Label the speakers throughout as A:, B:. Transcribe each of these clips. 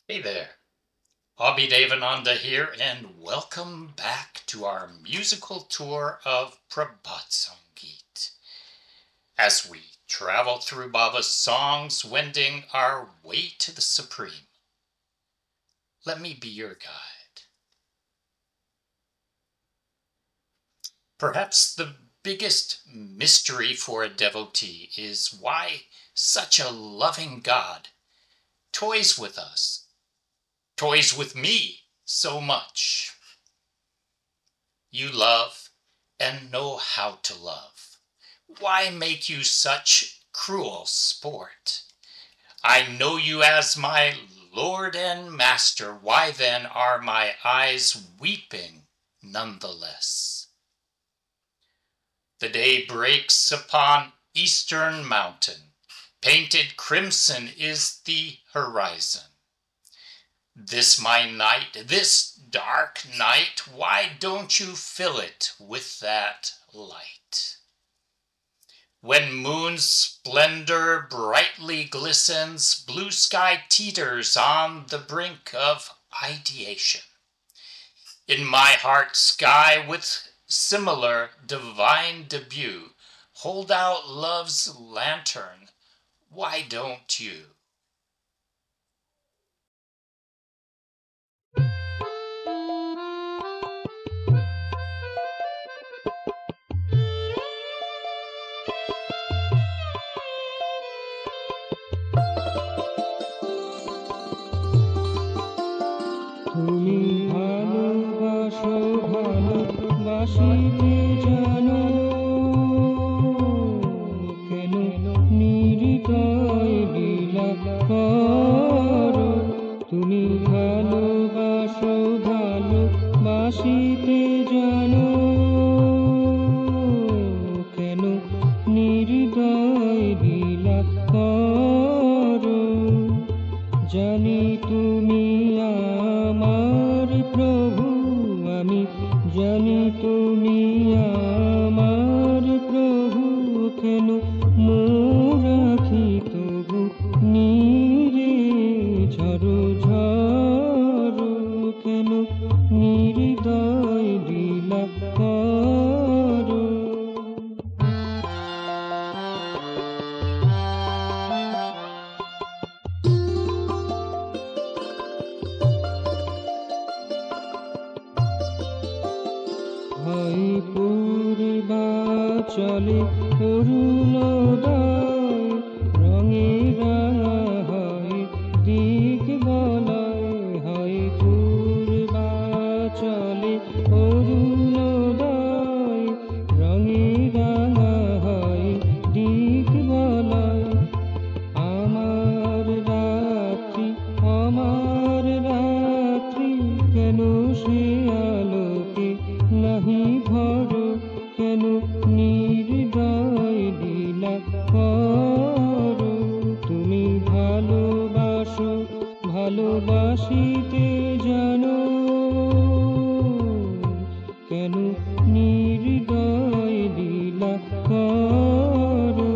A: Hey there, Abhi Devananda here, and welcome back to our musical tour of Prabhat Sangeet. As we travel through Baba's songs, wending our way to the Supreme, let me be your guide. Perhaps the biggest mystery for a devotee is why such a loving God toys with us, toys with me so much. You love and know how to love. Why make you such cruel sport? I know you as my Lord and Master. Why then are my eyes weeping nonetheless? The day breaks upon eastern mountain. Painted crimson is the horizon. This my night, this dark night, why don't you fill it with that light? When moon's splendor brightly glistens, blue sky teeters on the brink of ideation. In my heart sky with similar divine debut, hold out love's lantern, why don't you?
B: তুমি ভালোবাসো ভালোবাসিতে জানো কেন নির্দয় বিলাপ করো তুমি ভালোবাসো ভালোবাসিতে জানো কেন নির্দয় বিলাপ করো জানি তুমি আমার প্রভু আমি জানি তুমি আমার প্রভু কেন মোরাখি তবু নীরে ঝরো ঝরো কেন নির্দয় লীলা করো হয় পূর্বাচলে অরুণোদয় রঙে রাঙা হয় দিক বলয় হয় পূর্বাচলে অরুণোদয় রঙে রাঙা হয় দিক বলয় আমার রাত্রি কেন সে আলোকে নাহি ভরো কেন নির্দয় লীলা করো তুমি ভালোবাসো ভালোবাসিতে জানো কেন নির্দয় লীলা করো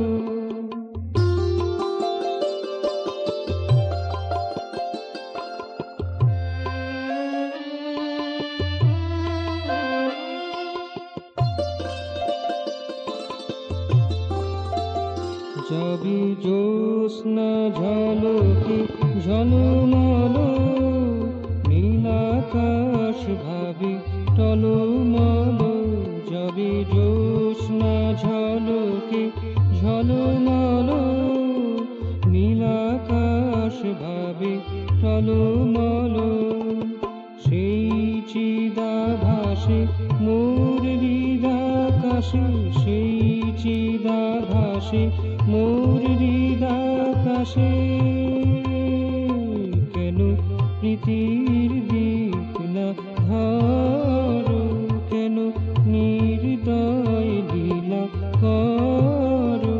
B: যাবি জ্যোৎস্না ঝলকে ঝলমল নীলাকাশ ভাবি টলমল যাবি জ্যোৎস্না ঝলকে ঝলমল নীলাকাশ ভাবি টলমল সেই চিদাভাসে মোর হৃদাকাশে সেই চিদাভাসে মোর হৃদাকাশে কেন প্রীতির দিক না ধরো কেন নির্দয় লীলা করো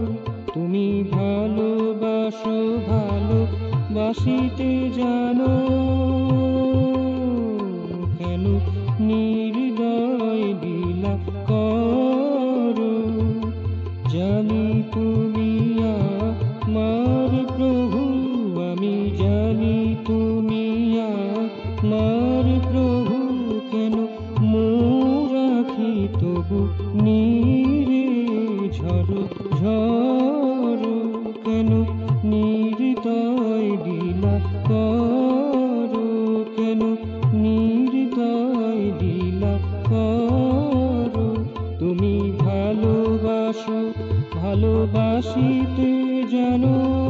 B: তুমি ভালোবাসো ভালোবাসিতে জানো কেন নির্দয় লীলা করো জানি তুমি আমার প্রভু আমি জানি তুমি ঝরু ঝরু কেন নির্দয় লীলা করো, কেন নির্দয় লীলা করো। তুমি ভালোবাসো, ভালোবাসিতে জানো